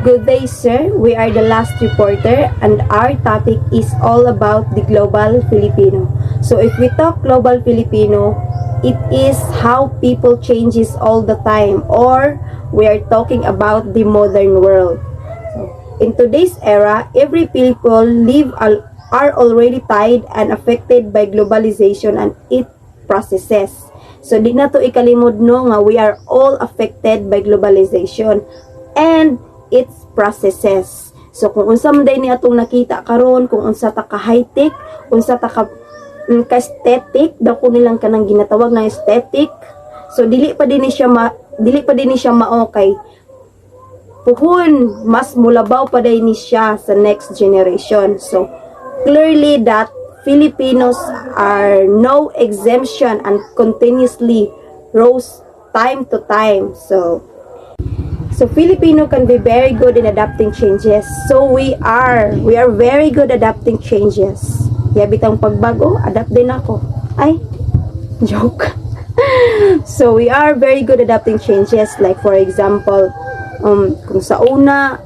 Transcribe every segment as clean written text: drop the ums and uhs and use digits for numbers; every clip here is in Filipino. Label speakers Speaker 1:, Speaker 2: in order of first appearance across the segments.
Speaker 1: Good day, sir. We are the last reporter and our topic is all about the global Filipino. So if we talk global Filipino, it is how people changes all the time, or we are talking about the modern world. In today's era, every people are already tied and affected by globalization and its processes. So di na to ikalimod no nga we are all affected by globalization and its processes. So kung unsa man day ni atong nakita karon, kung unsa ta ka high-tech, unsa ta ka aesthetic, dako nilang kanang ginatawag na aesthetic. So dili pa din ni siya mao kay puhon mas mulabaw pa day ni siya sa next generation. So clearly that Filipinos are no exemption and continuously rose time to time. So Filipino can be very good in adapting changes. So we are very good adapting changes. Yabitang pagbago, adapt din ako. Ay, joke. So we are very good adapting changes. Like for example, kung sa una,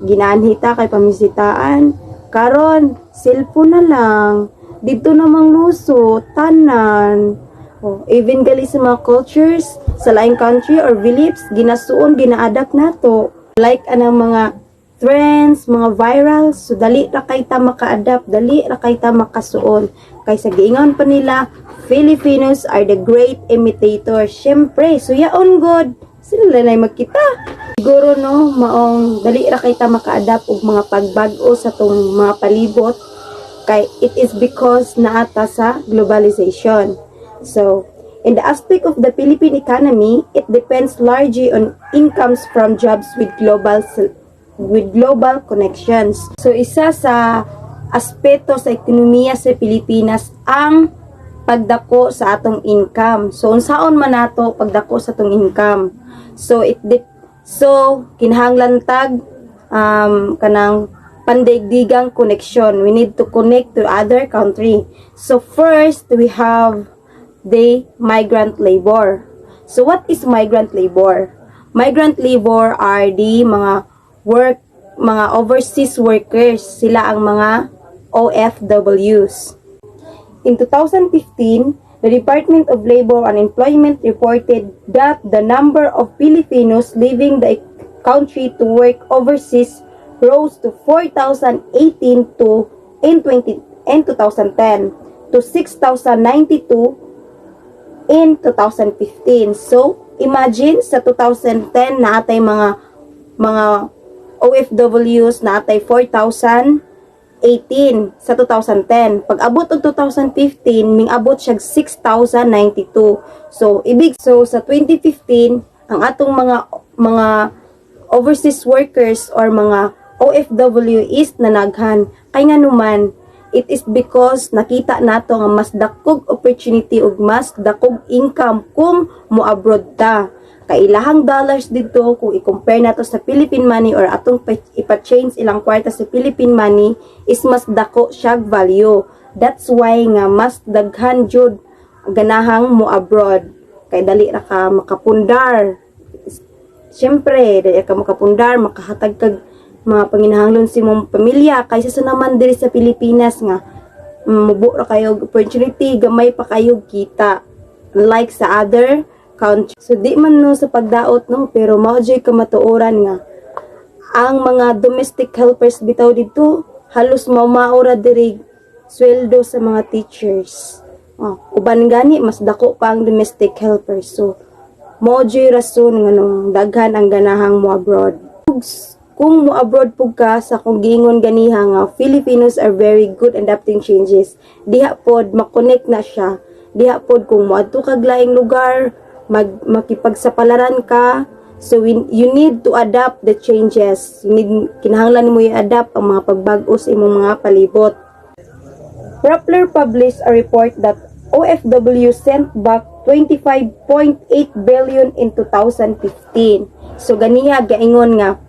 Speaker 1: ginanhita kay pamisitaan, karon, cellphone na lang, dito namang luso, tanan. Even gali sa mga cultures, sa laing country or village, ginasuon, gina-adapt nato. Like anang mga trends, mga virals, so dali ra kay ta maka-adapt, dali ra kay ta makasuon. Kaysa giingon pa nila, Filipinos are the great imitators. Syempre, so yaon god, sila na magkita. Siguro no, maong dali ra kay ta maka-adapt og mga pagbago sa tong mga palibot, kay it is because naata sa globalization. So, in the aspect of the Philippine economy, it depends largely on incomes from jobs with global connections. So, isa sa aspeto sa ekonomiya sa Pilipinas ang pagdako sa atong income. So, unsaon man nato pagdako sa atong income? So, kinahanglan tag kanang pandaigdigang connection. We need to connect to other country. So, first, we have the migrant labor. So what is migrant labor? Migrant labor are the mga overseas workers. Sila ang mga OFWs. In 2015, the Department of Labor and Employment reported that the number of Filipinos leaving the country to work overseas rose to 4,018 in 2010 to 6,092 in 2015. So, imagine sa 2010 na atay mga OFWs na atay 4,018 sa 2010. Pag abot og 2015, ming abot siya 6,092. So sa 2015 ang atong mga overseas workers or mga OFW is nanaghan. Kay nga naman, it is because nakita nato nga mas dakog opportunity ug mas dakog income kung mo-abroad ta. Kay ilahang dollars dito kung i-compare nato sa Philippine money or atong ipa-change ilang kwarta sa Philippine money is mas dako siya value. That's why nga mas daghan jud ganahang mo-abroad. Kay dali ra ka makapundar. Siyempre, dali ka makapundar, makahatag kag mga panginahanglan si mong pamilya kaysa sa naman diri sa Pilipinas nga mubo ra kayo opportunity, gamay pa kayo kita like sa other country. So di man no sa pagdaot no, pero mao jay kamatuoran nga ang mga domestic helpers bitaw dito halos maura diri sweldo sa mga teachers. Uban gani mas dako pa ang domestic helpers. So mao jay rason nga nung daghan ang ganahang mo abroad. Kung mo-abroad po ka sa kung gingon ganiha nga, Filipinos are very good adapting changes. Diha pod, makonect na siya. Diha pod kung moadto kag laing lugar, makipagsapalaran ka. So, you need to adapt the changes. Kinahanglan mo i-adapt ang mga pagbago sa imong mga palibot. Rappler published a report that OFW sent back 25.8 billion in 2015. So, ganiha, gaingon nga,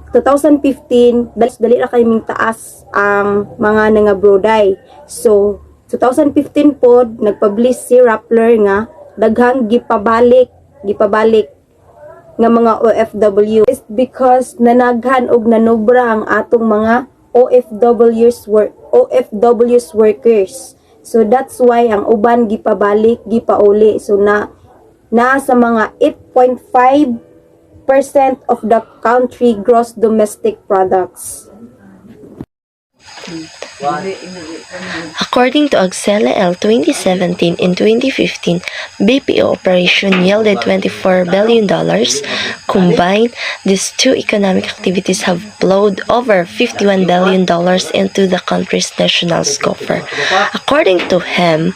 Speaker 1: 2015, dali ra kay ming taas ang mga nangabroday. So, 2015 pod nagpublish si Rappler nga daghang gipabalik nga mga OFW is because nanaghan og nanubra ang atong mga OFWs workers. So that's why ang uban gipabalik, gipauli. So na sa mga 8.5% of the country gross domestic products.
Speaker 2: According to Axela L. 2017 and 2015, BPO operation yielded $24 billion. Combined, these two economic activities have flowed over $51 billion into the country's national coffer. According to him,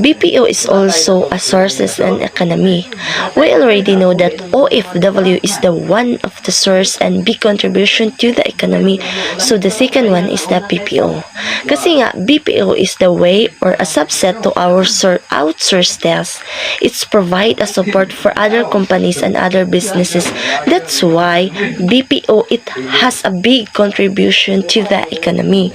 Speaker 2: BPO is also a sources and economy. We already know that OFW is the one of the source and big contribution to the economy. So the second one is the BPO. Kasi nga, BPO is the way or a subset to our outsourced desk. It's provide a support for other companies and other businesses. That's why BPO, it has a big contribution to the economy.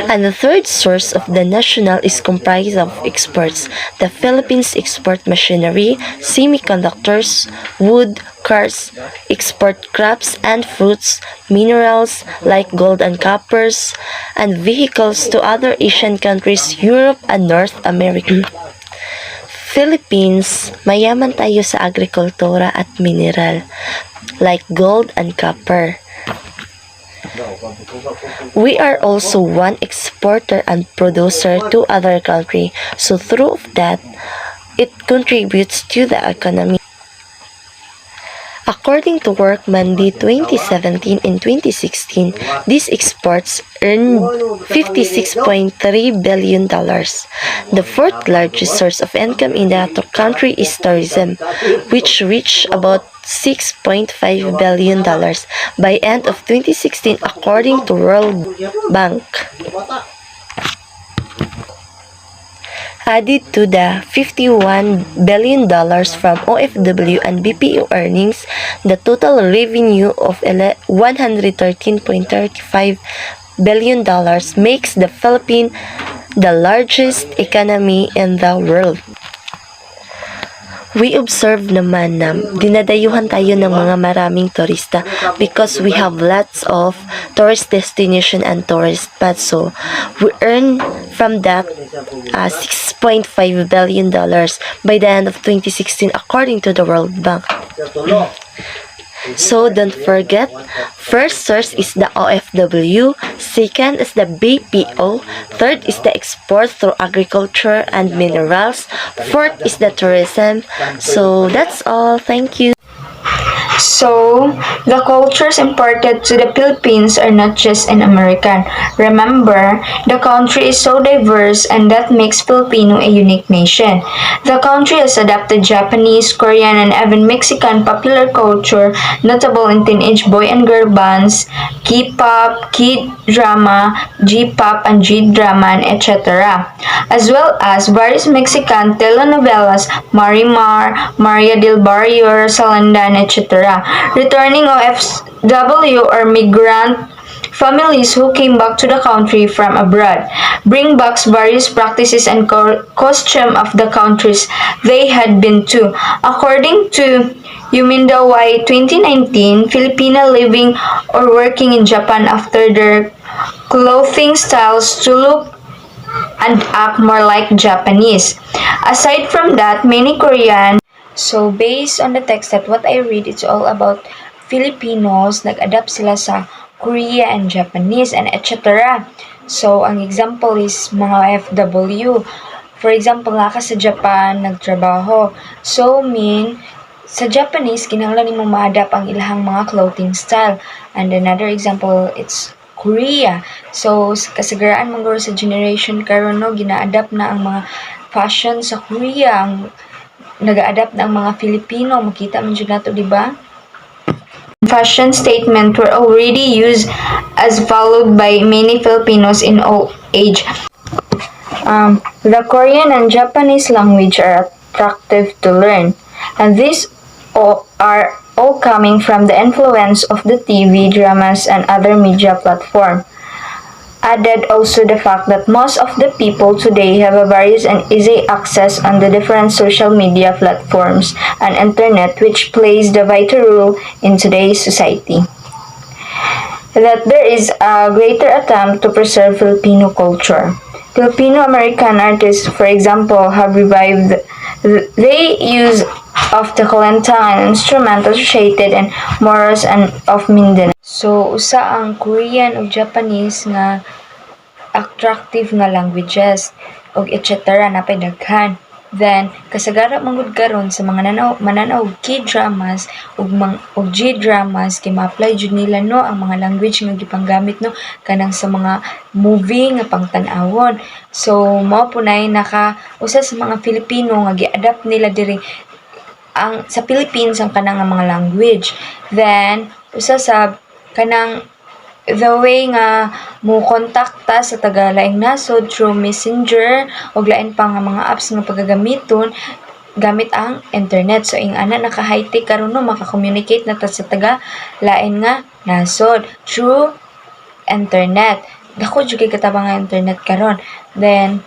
Speaker 2: And the third source of the national is comprised of exports. The Philippines export machinery, semiconductors, wood, cars, export crops and fruits, minerals like gold and coppers, and vehicles to other Asian countries, Europe and North America. Philippines, mayaman tayo sa agrikultura at mineral like gold and copper. We are also one exporter and producer to other country, so through that, it contributes to the economy. According to Work Monday 2017 and 2016, these exports earned $56.3 billion. The fourth largest source of income in the country is tourism, which reached about $6.5 billion by end of 2016 according to World Bank. Added to the $51 billion from OFW and BPO earnings, the total revenue of $113.35 billion makes the Philippines the largest economy in the world. We observe naman na dinadayuhan tayo ng mga maraming turista because we have lots of tourist destination and tourist spots. So, we earn from that $6.5 billion by the end of 2016 according to the World Bank. So, don't forget, first source is the OFW, second is the BPO, third is the export through agriculture and minerals, fourth is the tourism. So, that's all. Thank you.
Speaker 3: So, the cultures imported to the Philippines are not just an American. Remember, the country is so diverse and that makes Filipino a unique nation. The country has adopted Japanese, Korean, and even Mexican popular culture, notable in teenage boy and girl bands, K-pop, K-drama, J-pop, and J-drama, etc. As well as various Mexican telenovelas, Marimar, Maria del Barrio, Salandan, etc. Returning OFW or migrant families who came back to the country from abroad bring back various practices and costume of the countries they had been to. According to Yuminda Y 2019, Filipino living or working in Japan after their clothing styles to look and act more like Japanese. Aside from that, many Korean. So, based on the text that what I read, it's all about Filipinos, nag-adapt sila sa Korea and Japanese and etc. So, ang example is mga FW. For example, nga ka sa Japan, nagtrabaho. So, sa Japanese, kinahanglan nimo ma-adapt ang ilahang mga clothing style. And another example, it's Korea. So, kasagaraan mong sa generation karon no, gina-adapt na ang mga fashion sa Korea, ang nag-adapt na ang mga Filipino, makita man dyan nato, diba? Fashion statement were already used as followed by many Filipinos in old age. The Korean and Japanese language are attractive to learn, and these are all coming from the influence of the TV, dramas, and other media platform. added also the fact that most of the people today have a various and easy access on the different social media platforms and internet, which plays the vital role in today's society. That there is a greater attempt to preserve Filipino culture. Filipino-American artists, for example, have revived they use of the kalentang and instrument associated and moros and of Mindanao. So, usa ang Korean ug Japanese nga attractive nga languages ug etc. napay daghan. Then kasagara manggod karon sa mga mananaw og K-dramas ug G-dramas kay ma-apply jud nila no ang mga language nga gipanggamit no kanang sa mga movie nga pangtan-awon. So mao punay naka usa sa mga Filipino nga gi-adapt nila diri ang sa Philippines ang kanang nga mga language. Then usa sa kanang the way nga mo kontakta sa taga-laing nasod through messenger o lain pa nga mga apps nga pagagamiton gamit ang internet. So ing ana naka high-tech karon no maka-communicate na ta sa taga-lain nga nasod through internet. Dako jud kay katabang nga internet karon. Then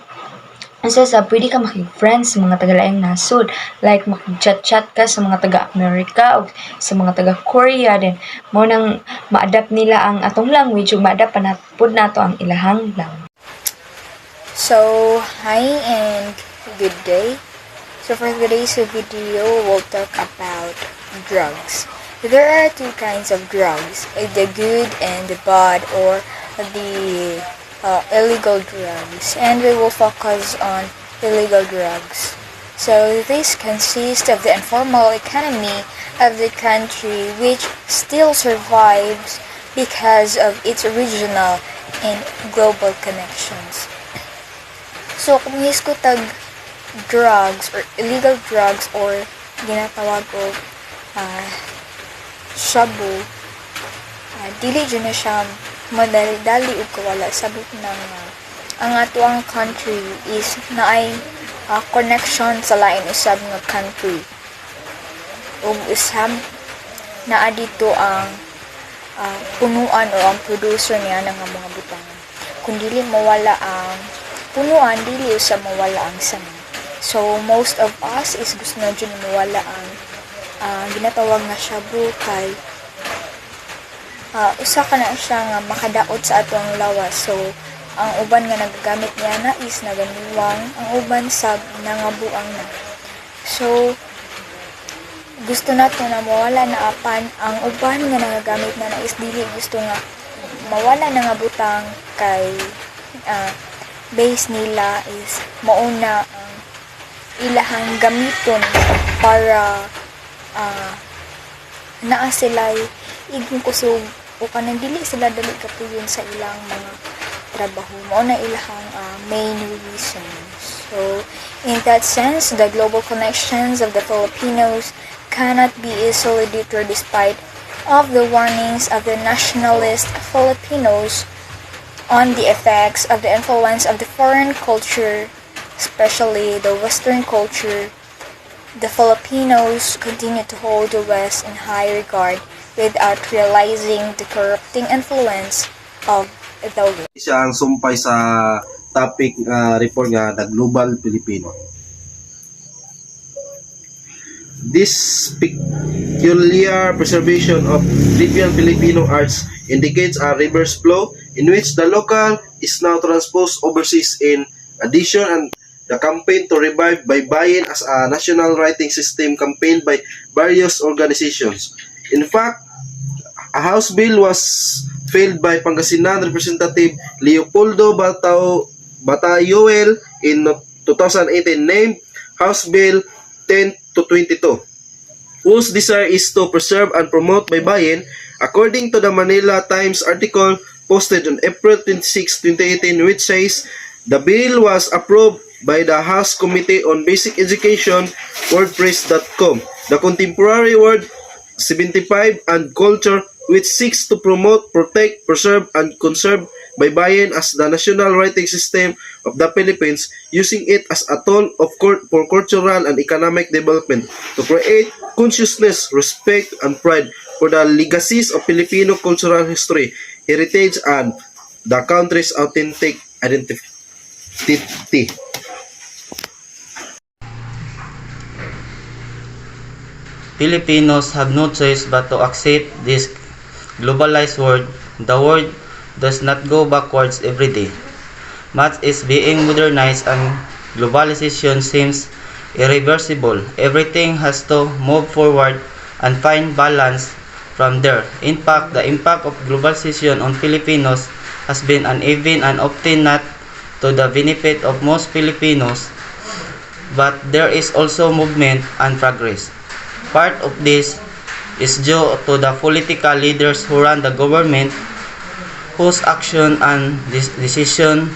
Speaker 3: asa sa pwede ka makig-friends sa mga taga-laing nasod, like makig-chat-chat ka sa mga taga-America o sa mga taga-Korea, then mo nang ma-adapt nila ang atong language ug ma-adapt pa pud nato ang ilahang language.
Speaker 4: So, hi and good day. So for today's video, we'll talk about drugs. There are two kinds of drugs, the good and the bad, or the illegal drugs, and we will focus on illegal drugs. So this consists of the informal economy of the country, which still survives because of its regional and global connections. So kung ko tag drugs or illegal drugs or ginatawag og shabu, dili dyan na siya madali-dali ug kawala sabot ng ang ato ang country is naay connection sa lain usab nga country ug usab naa dito ang punuan o ang producer niya ng mga butang. Kung dili mawala ang punuan, dili usab mawala ang sama. So most of us is gusto na dyan mawala ang ginatawag nga shabu kay usa ka na siya nga makadaot sa atong lawas. So ang uban nga nagagamit niya na is naganiwang, ang uban sab nangabuang na. So gusto nato na mawala na apan ang uban nga nagagamit na is dili gusto nga mawala na nga butang kay base nila is mauna ang ilahang gamiton para naa sila'y igong kusog o kanang dili sila dali kapuyon sa ilang mga trabaho. Mao na ilahang main reasons. So, in that sense, the global connections of the Filipinos cannot be easily deterred despite of the warnings of the nationalist Filipinos on the effects of the influence of the foreign culture, especially the Western culture. The Filipinos continue to hold the West in high regard without realizing the corrupting influence of the West.
Speaker 5: Siya ang sumpay sa topic report nga the Global Filipino. This peculiar preservation of Libyan Filipino arts indicates a reverse flow in which the local is now transposed overseas. In addition, and the campaign to revive Baybayin as a national writing system campaigned by various organizations. In fact, a House bill was filed by Pangasinan Representative Leopoldo Batayoel in 2018 named House Bill 10-22, whose desire is to preserve and promote Baybayin. According to the Manila Times article posted on April 26, 2018, which says the bill was approved by the House Committee on Basic Education, wordpress.com, the Contemporary Word 75 and Culture, which seeks to promote, protect, preserve, and conserve Baybayin as the national writing system of the Philippines, using it as a tool for cultural and economic development, to create consciousness, respect, and pride for the legacies of Filipino cultural history, heritage, and the country's authentic identity.
Speaker 6: Filipinos have no choice but to accept this globalized world. The world does not go backwards every day. Much is being modernized and globalization seems irreversible. Everything has to move forward and find balance from there. In fact, the impact of globalization on Filipinos has been uneven and often not to the benefit of most Filipinos, but there is also movement and progress. Part of this is due to the political leaders who run the government, whose action and decision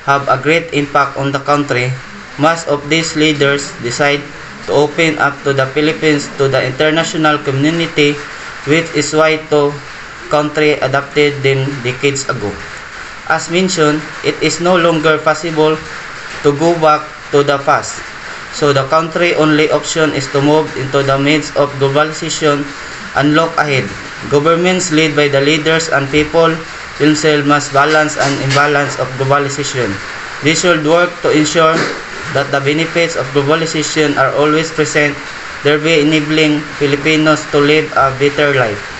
Speaker 6: have a great impact on the country. Most of these leaders decide to open up to the Philippines to the international community, which is why the country adopted them decades ago. As mentioned, it is no longer possible to go back to the past. So the country only option is to move into the midst of globalization and look ahead. Governments led by the leaders and people themselves must balance and imbalance of globalization. They should work to ensure that the benefits of globalization are always present, thereby enabling Filipinos to live a better life.